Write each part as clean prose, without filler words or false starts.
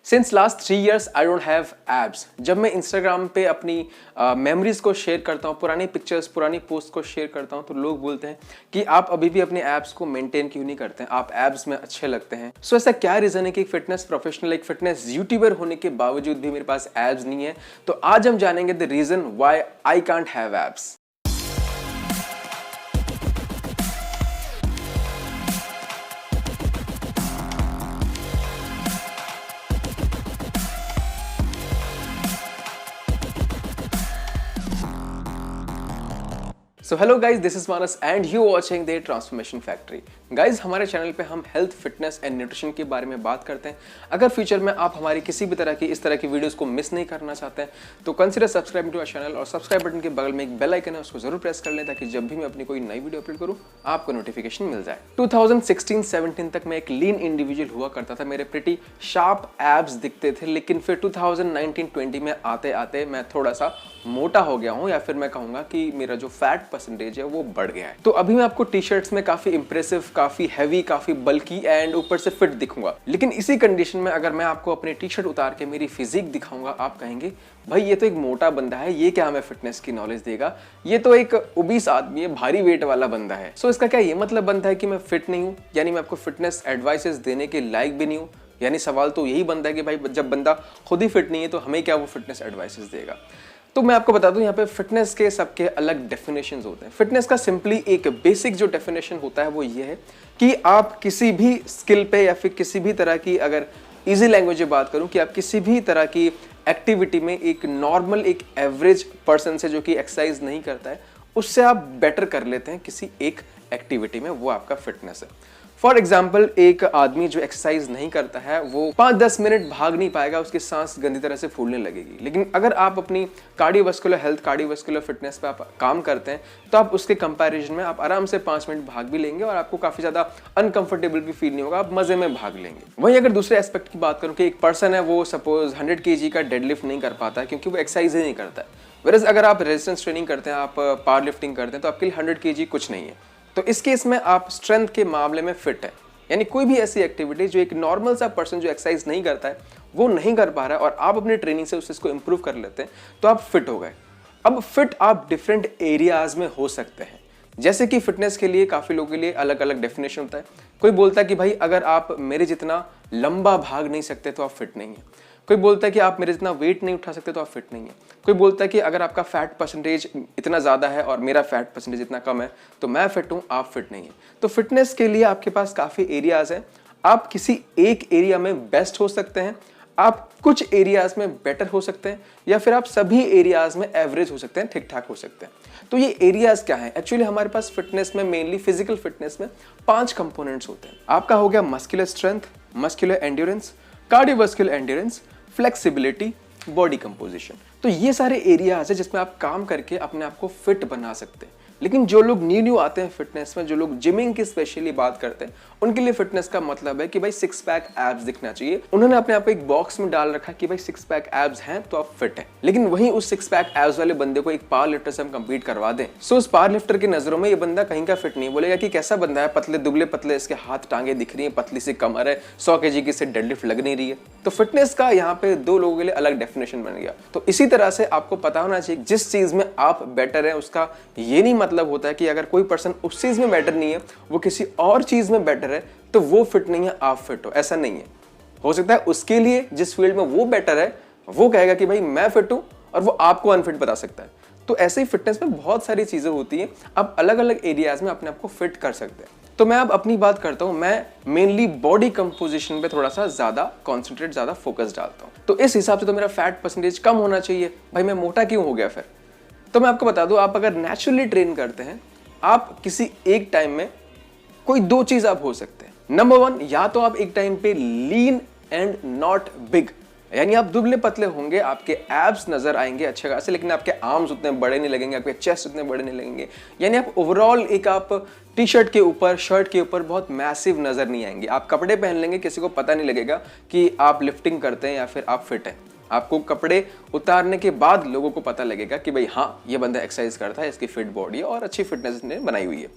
Since last 3 years I don't have abs. जब मैं Instagram पे अपनी मेमोरीज को शेयर करता हूँ, पुरानी पिक्चर्स, पुरानी पोस्ट को शेयर करता हूँ, तो लोग बोलते हैं कि आप अभी भी अपने एब्स को मेंटेन क्यों नहीं करते हैं, आप एब्स में अच्छे लगते हैं। सो ऐसा क्या रीजन है कि फिटनेस प्रोफेशनल, एक फिटनेस यूट्यूबर होने के बावजूद भी मेरे पास एब्स नहीं है? तो आज हम जानेंगे the reason why I can't have abs. So hello guys, this is Manas and you watching the transformation factory. Guys, हमारे चैनल पे हम हेल्थ, फिटनेस एंड न्यूट्रिशन के बारे में बात करते हैं। अगर फ्यूचर में आप हमारी किसी भी तरह की इस तरह की वीडियोस को मिस नहीं करना चाहते हैं तो consider subscribing to our channel, और सब्सक्राइब बटन के बगल में एक बेल आइकन है, उसको जरूर प्रेस कर लें ताकि जब भी मैं अपनी कोई नई वीडियो अपलोड करूँ आपको नोटिफिकेशन मिल जाए। 2016-17 तक मैं एक लीन इंडिविजुअल हुआ करता था, मेरे प्रिटी शार्प एब्स दिखते थे, लेकिन फिर 2019-20 में आते आते मैं थोड़ा सा मोटा हो गया हूँ, या फिर मैं कहूँगा कि मेरा जो फैट परसेंटेज है वो बढ़ गया है। तो अभी मैं आपको टी शर्ट्स में काफी इंप्रेसिव, काफी हैवी, काफी बल्की एंड ऊपर से फिट दिखूंगा, लेकिन इसी कंडीशन में अगर मैं आपको अपनी टी शर्ट उतार के मेरी फिजिक दिखाऊंगा, आप कहेंगे भाई ये तो एक मोटा बंदा है, ये क्या हमें फिटनेस की नॉलेज देगा, ये तो एक ओबीस आदमी है, भारी वेट वाला बंदा है। सो इसका क्या ये मतलब बनता है कि मैं फिट नहीं हूँ, यानी मैं आपको फिटनेस एडवाइसेस देने के लायक भी नहीं हूँ? यानी सवाल तो यही बनता है कि भाई जब बंदा खुद ही फिट नहीं है तो हमें क्या वो फिटनेस एडवाइसेस देगा? तो मैं आपको बता दूं, यहाँ पे फिटनेस के सबके अलग डेफिनेशंस होते हैं। फिटनेस का सिंपली एक बेसिक जो डेफिनेशन होता है वो ये है कि आप किसी भी स्किल पे या फिर किसी भी तरह की, अगर इजी लैंग्वेज में बात करूं, कि आप किसी भी तरह की एक्टिविटी में एक नॉर्मल, एक एवरेज पर्सन से जो कि एक्सरसाइज नहीं करता है, उससे आप बेटर कर लेते हैं किसी एक एक्टिविटी में, वो आपका फिटनेस है। फॉर एग्जाम्पल, एक आदमी जो एक्सरसाइज नहीं करता है वो 5-10 मिनट भाग नहीं पाएगा, उसकी सांस गंदी तरह से फूलने लगेगी। लेकिन अगर आप अपनी कार्डियोवास्कुलर हेल्थ, कार्डियोवास्कुलर फिटनेस पे आप काम करते हैं तो आप उसके कंपैरिजन में आप आराम से 5 मिनट भाग भी लेंगे और आपको काफी ज्यादा अनकंफर्टेबल भी फील नहीं होगा, आप मजे में भाग लेंगे। वहीं अगर दूसरे एस्पेक्ट की बात करूं कि एक पर्सन है, वो सपोज 100 kg का डेडलिफ्ट नहीं कर पाता है क्योंकि वो एक्सरसाइज ही नहीं करता है। वेरएज़ अगर आप रेजिस्टेंस ट्रेनिंग करते हैं, आप पावर लिफ्टिंग करते हैं, तो आपके लिए 100 kg कुछ नहीं है। तो इस केस में आप स्ट्रेंथ के मामले में फिट है। यानी कोई भी ऐसी एक्टिविटी जो एक नॉर्मल सा पर्सन जो एक्सरसाइज नहीं करता है वो नहीं कर पा रहा है और आप अपनी ट्रेनिंग से उसको इंप्रूव कर लेते हैं, तो आप फिट हो गए। अब फिट आप डिफरेंट एरियाज में हो सकते हैं। जैसे कि फिटनेस के लिए काफी लोगों के लिए अलग अलग डेफिनेशन होता है। कोई बोलता है कि भाई अगर आप मेरे जितना लंबा भाग नहीं सकते तो आप फिट नहीं है। कोई बोलता है कि आप मेरे जितना वेट नहीं उठा सकते तो आप फिट नहीं है। कोई बोलता है कि अगर आपका फैट परसेंटेज इतना ज़्यादा है और मेरा फैट परसेंटेज इतना कम है तो मैं फिट हूँ, आप फिट नहीं है। तो फिटनेस के लिए आपके पास काफ़ी एरियाज़ हैं। आप किसी एक एरिया में बेस्ट हो सकते हैं, आप कुछ एरियाज में बेटर हो सकते हैं, या फिर आप सभी एरियाज में एवरेज हो सकते हैं, ठीक ठाक हो सकते हैं। तो ये एरियाज क्या है? एक्चुअली हमारे पास फिटनेस में, मेनली फिजिकल फिटनेस में 5 कंपोनेंट्स होते हैं। आपका हो गया muscular strength, muscular endurance, cardiovascular endurance, flexibility, body composition. तो ये सारे एरियाज है जिसमें आप काम करके अपने आप को फिट बना सकते हैं। लेकिन जो लोग न्यू आते हैं फिटनेस में, जो लोग जिमिंग की स्पेशली बात करते हैं, उनके लिए फिटनेस का मतलब है कि भाई 6 पैक एब्स दिखना चाहिए। उन्होंने अपने आप को एक बॉक्स में डाल रखा कि भाई 6 पैक एब्स हैं तो आप फिट हैं। लेकिन वहीं उस 6 पैक एब्स वाले बंदे को एक पावर लिफ्टर से हम कंपीट करवा दें, सो उस पावर लिफ्टर की नजरों में ये बंदा कहीं का फिट नहीं। बोलेगा कि कैसा बंदा है, पतले दुबले पतले, इसके हाथ टांगे दिख रही है, पतली सी कमर है, 100 kg की से डेडलिफ्ट लग नहीं रही है। तो फिटनेस का यहाँ पे 2 लोगों के लिए अलग डेफिनेशन बन गया। तो इसी तरह से आपको पता होना चाहिए जिस चीज में आप बेटर है, उसका ये नहीं मतलब होता है कि अगर कोई पर्सन उस चीज में बेटर नहीं है, वो किसी और चीज में बेटर है, तो वो फिट नहीं है, आप फिट हो, ऐसा नहीं है। हो सकता है उसके लिए जिस फील्ड में वो बेटर है वो कहेगा कि भाई मैं फिट हूं, और वो आपको अनफिट बता सकता है। तो ऐसे ही फिटनेस में बहुत सारी चीजें होती हैं, आप अलग अलग एरियाज में अपने आप को फिट कर सकते हैं। तो मैं अब अपनी बात करता हूं, मैं मेनली बॉडी कंपोजिशन पे थोड़ा सा ज्यादा कॉन्सेंट्रेट, ज्यादा फोकस डालता हूं। तो इस हिसाब से तो मेरा फैट परसेंटेज कम होना चाहिए। भाई मैं मोटा क्यों हो गया फिर? तो मैं आपको बता दूं, आप अगर नेचुरली ट्रेन करते हैं, आप किसी एक टाइम में कोई 2 चीज आप हो सकते हैं। नंबर 1, या तो आप एक टाइम पे लीन एंड नॉट बिग, यानी आप दुबले पतले होंगे, आपके एब्स नजर आएंगे अच्छे खासे, लेकिन आपके आर्म्स उतने बड़े नहीं लगेंगे, आपके चेस्ट उतने बड़े नहीं लगेंगे। यानी आप ओवरऑल एक आप टी शर्ट के ऊपर, शर्ट के ऊपर बहुत मैसिव नजर नहीं आएंगे। आप कपड़े पहन लेंगे, किसी को पता नहीं लगेगा कि आप लिफ्टिंग करते हैं या फिर आप फिट हैं। आपको कपड़े उतारने के बाद लोगों को पता लगेगा कि भाई हाँ, ये बंदा एक्सरसाइज करता है, इसकी फिट बॉडी है और अच्छी फिटनेस ने बनाई हुई है।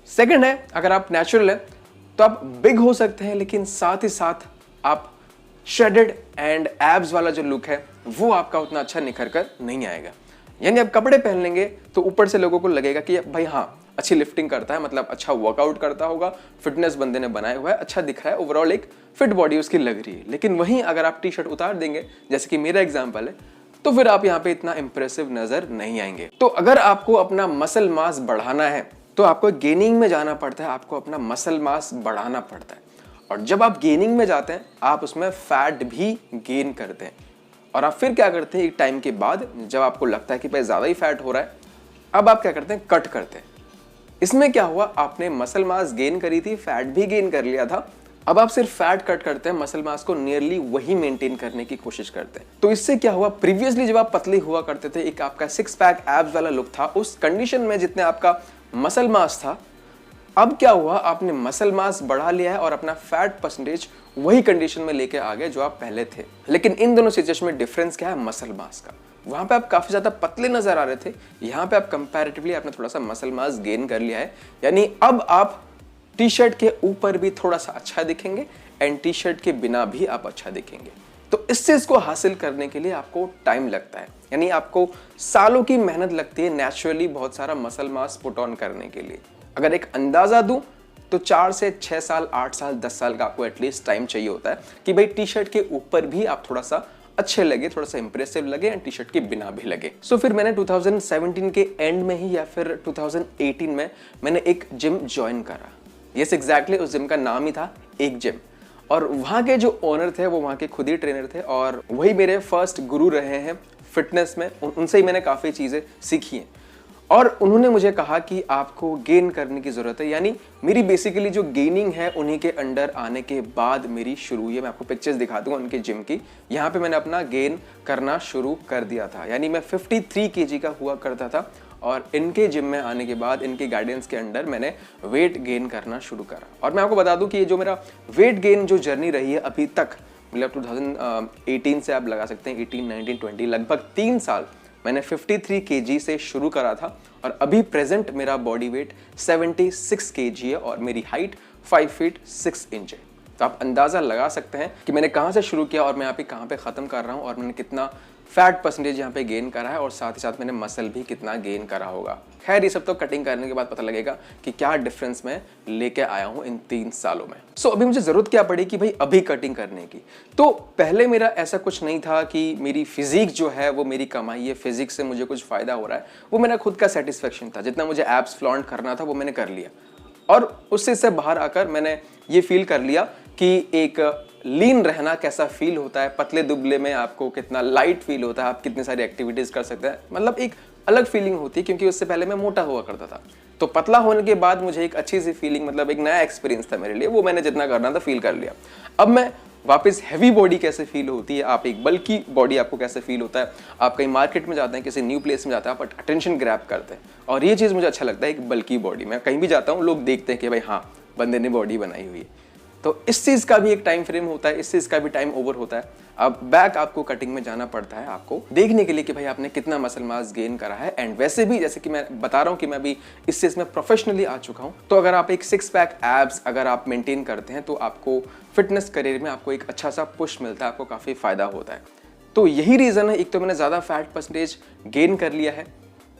सेकंड है, अगर आप नेचुरल है तो आप बिग हो सकते हैं, लेकिन साथ ही साथ आप श्रेडेड एंड एब्स वाला जो लुक है वो आपका उतना अच्छा निखर कर नहीं आएगा। यानी आप कपड़े पहन लेंगे तो ऊपर से लोगों को लगेगा कि भाई हाँ अच्छी लिफ्टिंग करता है, मतलब अच्छा वर्कआउट करता होगा, फिटनेस बंदे ने बनाया हुआ है, अच्छा दिख रहा है, ओवरऑल एक फिट बॉडी उसकी लग रही है। लेकिन वहीं अगर आप टी शर्ट उतार देंगे, जैसे कि मेरा एग्जाम्पल है, तो फिर आप यहाँ पे इतना इंप्रेसिव नजर नहीं आएंगे। तो अगर आपको अपना मसल मास बढ़ाना है तो आपको गेनिंग में जाना पड़ता है, आपको अपना मसल मास बढ़ाना पड़ता है। और जब आप गेनिंग में जाते हैं आप उसमें फैट भी गेन करते हैं। और आप फिर क्या करते हैं, एक टाइम के बाद जब आपको लगता है कि भाई ज्यादा ही फैट हो रहा है, अब आप क्या करते हैं, कट करते हैं। इसमें क्या हुआ, आपने मसल मास गेन करी थी, फैट भी गेन कर लिया था, अब आप सिर्फ फैट कट करते हैं, मसल मास को नियरली वही मेंटेन करने की कोशिश करते हैं। तो इससे क्या हुआ, प्रीवियसली जब आप पतले हुआ करते थे, एक आपका सिक्स पैक एब्स वाला लुक था, उस कंडीशन में जितने आपका मसल मास था, अब क्या हुआ, आपने मसल मास बढ़ा लिया है और अपना फैट परसेंटेज वही कंडीशन में लेके आ गए जो आप पहले थे। लेकिन इन दोनों सिचुएशन में डिफरेंस क्या है, मसल मास का। वहां पे आप काफी ज्यादा पतले नजर आ रहे थे, यहाँ पे आप कंपैरेटिवली आपने थोड़ा सा मसल मास गेन कर लिया है। यानी अब आप टी शर्ट के ऊपर भी थोड़ा सा अच्छा दिखेंगे एंड टी शर्ट के बिना भी आप अच्छा दिखेंगे। तो इस चीज को हासिल करने के लिए आपको टाइम लगता है, यानी आपको सालों की मेहनत लगती है नेचुरली बहुत सारा मसल मास पुट ऑन करने के लिए। अगर एक अंदाजा दूं तो 4 से 6 साल, 8 साल, 10 साल का आपको एटलीस्ट टाइम चाहिए होता है कि भाई टी शर्ट के ऊपर भी आप थोड़ा सा अच्छे लगे, थोड़ा सा इंप्रेसिव लगे एंड टी शर्ट के बिना भी लगे। सो फिर मैंने 2017 के एंड में ही या फिर 2018 में मैंने एक जिम ज्वाइन करा। यस एग्जैक्टली, उस जिम का नाम ही था एक जिम। और वहाँ के जो ओनर थे वो वहाँ के खुद ही ट्रेनर थे और वही मेरे फर्स्ट गुरु रहे हैं फिटनेस में। उनसे ही मैंने काफ़ी चीज़ें सीखी हैं और उन्होंने मुझे कहा कि आपको गेन करने की ज़रूरत है। यानी मेरी बेसिकली जो गेनिंग है उन्हीं के अंडर आने के बाद मेरी शुरू हुई है। मैं आपको पिक्चर्स दिखा दूंगा उनके जिम की। यहाँ पे मैंने अपना गेन करना शुरू कर दिया था। यानी मैं 53 kg का हुआ करता था और इनके जिम में आने के बाद इनके गाइडेंस के अंडर मैंने वेट गेन करना शुरू करा। और मैं आपको बता दूं कि ये जो मेरा वेट गेन जो जर्नी रही है अभी तक, मतलब 2018 से आप लगा सकते हैं 18, 19, 20, लगभग 3 साल मैंने 53 kg से शुरू करा था और अभी प्रेजेंट मेरा बॉडी वेट 76 kg है और मेरी हाइट 5 फीट 6 इंच है। तो आप अंदाज़ा लगा सकते हैं कि मैंने कहाँ से शुरू किया और मैं यहाँ पे कहाँ पे ख़त्म कर रहा हूँ और मैंने कितना फैट परसेंटेज यहाँ पे गेन करा है और साथ ही साथ मैंने मसल भी कितना गेन करा होगा। खैर ये सब तो कटिंग करने के बाद पता लगेगा कि क्या डिफरेंस मैं लेके आया हूँ इन 3 सालों में। सो अभी मुझे ज़रूरत क्या पड़ी कि भाई अभी कटिंग करने की। तो पहले मेरा ऐसा कुछ नहीं था कि मेरी फिजिक जो है वो मेरी कमाई है, फिजिक से मुझे कुछ फ़ायदा हो रहा है, वो मेरा खुद का सेटिस्फेक्शन था। जितना मुझे एब्स फ्लॉन्ट करना था वो मैंने कर लिया और उससे से बाहर आकर मैंने ये फील कर लिया कि एक लीन रहना कैसा फील होता है, पतले दुबले में आपको कितना लाइट फील होता है, आप कितनी सारी एक्टिविटीज कर सकते हैं, मतलब एक अलग फीलिंग होती है। क्योंकि उससे पहले मैं मोटा हुआ करता था, तो पतला होने के बाद मुझे एक अच्छी सी फीलिंग, मतलब एक नया एक्सपीरियंस था मेरे लिए, वो मैंने जितना करना था फील कर लिया। अब मैं वापस हैवी बॉडी कैसे फील होती है, आप एक बल्की बॉडी आपको कैसे फील होता है, आप कहीं मार्केट में जाते हैं, किसी न्यू प्लेस में जाते हैं, आप अटेंशन ग्रैब करते हैं और ये चीज़ मुझे अच्छा लगता है। एक बल्की बॉडी में कहीं भी जाता हूँ लोग देखते हैं कि भाई हाँ बंदे ने बॉडी बनाई हुई है। तो इस चीज़ का भी एक टाइम फ्रेम होता है, इस चीज़ का भी टाइम ओवर होता है। अब बैक आपको कटिंग में जाना पड़ता है आपको देखने के लिए कि भाई आपने कितना मसल मास गेन करा है। एंड वैसे भी जैसे कि मैं बता रहा हूँ कि मैं भी इस चीज़ में प्रोफेशनली आ चुका हूँ, तो अगर आप एक 6 पैक एब्स अगर आप मेंटेन करते हैं तो आपको फिटनेस करियर में आपको एक अच्छा सा पुश मिलता है, आपको काफ़ी फ़ायदा होता है। तो यही रीज़न है, एक तो मैंने ज़्यादा फैट परसेंटेज गेन कर लिया है,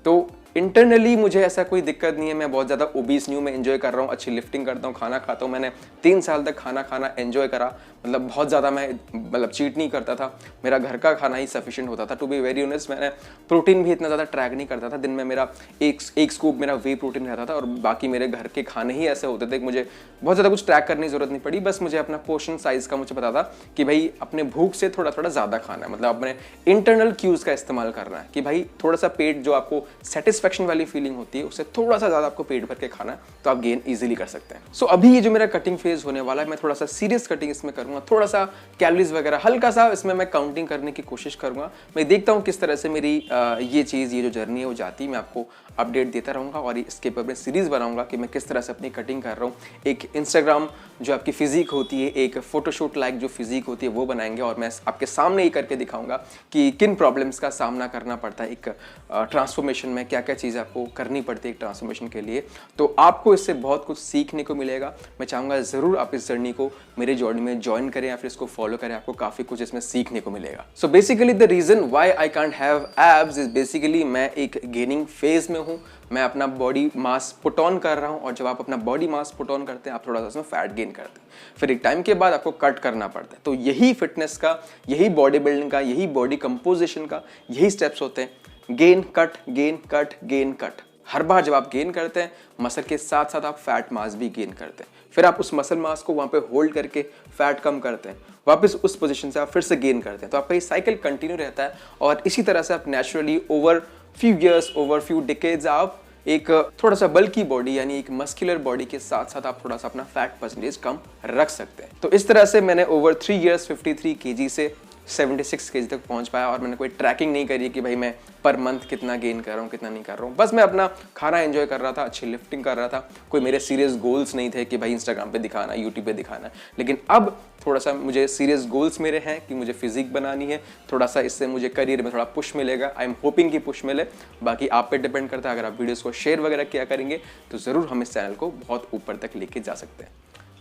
तो इंटरनली मुझे ऐसा कोई दिक्कत नहीं है, मैं बहुत ज़्यादा ओबीस नहीं हूँ, मैं एंजॉय कर रहा हूँ, अच्छी लिफ्टिंग करता हूँ, खाना खाता हूँ। मैंने 3 साल तक खाना खाना एंजॉय करा, मतलब बहुत ज़्यादा मैं मतलब चीट नहीं करता था, मेरा घर का खाना ही सफिशिएंट होता था। टू बी वेरी ऑनेस्ट, मैंने प्रोटीन भी इतना ज़्यादा ट्रैक नहीं करता था। दिन में मेरा एक स्कूप मेरा वे प्रोटीन रहता था और बाकी मेरे घर के खाने ही ऐसे होते थे कि मुझे बहुत ज़्यादा कुछ ट्रैक करने की ज़रूरत नहीं पड़ी। बस मुझे अपना पोर्शन साइज़ का मुझे पता था कि भाई अपने भूख से थोड़ा थोड़ा ज़्यादा खाना है, मतलब अपने इंटरनल क्यूज़ का इस्तेमाल करना है कि भाई थोड़ा सा पेट, जो आपको सेटिस्फेक्शन वाली फीलिंग होती है उससे थोड़ा सा ज़्यादा आपको पेट भर के खाना है, तो आप गेन इजीली कर सकते हैं। सो अभी ये जो मेरा कटिंग फेज होने वाला है, मैं थोड़ा सा सीरियस कटिंग इसमें करूँगा, थोड़ा सा कैलोरीज वगैरह हल्का सा इसमें मैं काउंटिंग करने की कोशिश करूँगा। मैं देखता हूँ किस तरह से मेरी ये चीज़, ये जो जर्नी है वो जाती है। मैं आपको अपडेट देता रहूँगा और इसके ऊपर मैं सीरीज़ बनाऊँगा कि मैं किस तरह से अपनी कटिंग कर रहा हूँ। एक इंस्टाग्राम जो आपकी फिजिक होती है, एक फोटोशूट लाइक जो फिजिक होती है वो बनाएंगे और मैं आपके सामने ही करके दिखाऊंगा कि किन प्रॉब्लम्स का सामना करना पड़ता है एक ट्रांसफॉर्मेशन में, क्या क्या चीज़ें आपको करनी पड़ती है एक ट्रांसफॉर्मेशन के लिए। तो आपको इससे बहुत कुछ सीखने को मिलेगा। मैं चाहूँगा ज़रूर आप इस जर्नी को मेरे जर्नी में ज्वाइन करें या फिर इसको फॉलो करें, आपको काफ़ी कुछ इसमें सीखने को मिलेगा। So basically the reason why I can't have abs is basically मैं एक गेनिंग फेज में हूँ, मैं अपना बॉडी मास पुट ऑन कर रहा हूँ और जब आप अपना बॉडी मास पुट ऑन करते हैं आप थोड़ा सा उसमें फैट गेन करते हैं, फिर एक टाइम के बाद आपको कट करना पड़ता है। तो यही फिटनेस का, यही बॉडी बिल्डिंग का, यही बॉडी कंपोजिशन का यही स्टेप्स होते हैं, gain cut gain cut gain cut. हर बार जब आप गेन करते हैं मसल के साथ साथ आप फैट मास भी गेन करते हैं, फिर आप उस मसल मास को वहाँ पे होल्ड करके फैट कम करते हैं, वापस उस पोजीशन से आप फिर से गेन करते हैं। तो आपका ये साइकिल कंटिन्यू रहता है और इसी तरह से आप naturally over few years, over few decades आप एक थोड़ा सा बल्की बॉडी यानी एक मस्कुलर बॉडी के साथ साथ आप थोड़ा सा अपना फैट परसेंटेज कम रख सकते हैं। तो इस तरह से मैंने ओवर 3 इयर्स 53 kg से 76 kg तक पहुंच पाया और मैंने कोई ट्रैकिंग नहीं करी कि भाई मैं पर मंथ कितना गेन कर रहा हूँ कितना नहीं कर रहा हूँ। बस मैं अपना खाना एंजॉय कर रहा था, अच्छी लिफ्टिंग कर रहा था, कोई मेरे सीरियस गोल्स नहीं थे कि भाई इंस्टाग्राम पे दिखाना, यूट्यूब पे दिखाना। लेकिन अब थोड़ा सा मुझे सीरियस गोल्स मेरे हैं कि मुझे फिजिक बनानी है, थोड़ा सा इससे मुझे करियर में थोड़ा पुश मिलेगा। आई एम होपिंग कि पुश मिले, बाकी आप पे डिपेंड करता है। अगर आप वीडियोस को शेयर वगैरह किया करेंगे तो ज़रूर हम इस चैनल को बहुत ऊपर तक लेके जा सकते हैं।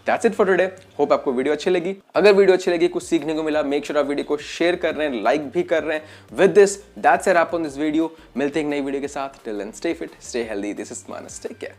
That's it for today. Hope आपको वीडियो अच्छी लगी। अगर वीडियो अच्छी लगी, कुछ सीखने को मिला, मेक श्योर आप वीडियो को शेयर कर रहे हैं, लाइक भी कर रहे हैं। With this that's a wrap on this video. मिलते हैं एक नई वीडियो के साथ। Till then stay fit, stay healthy. This is Manas, take care.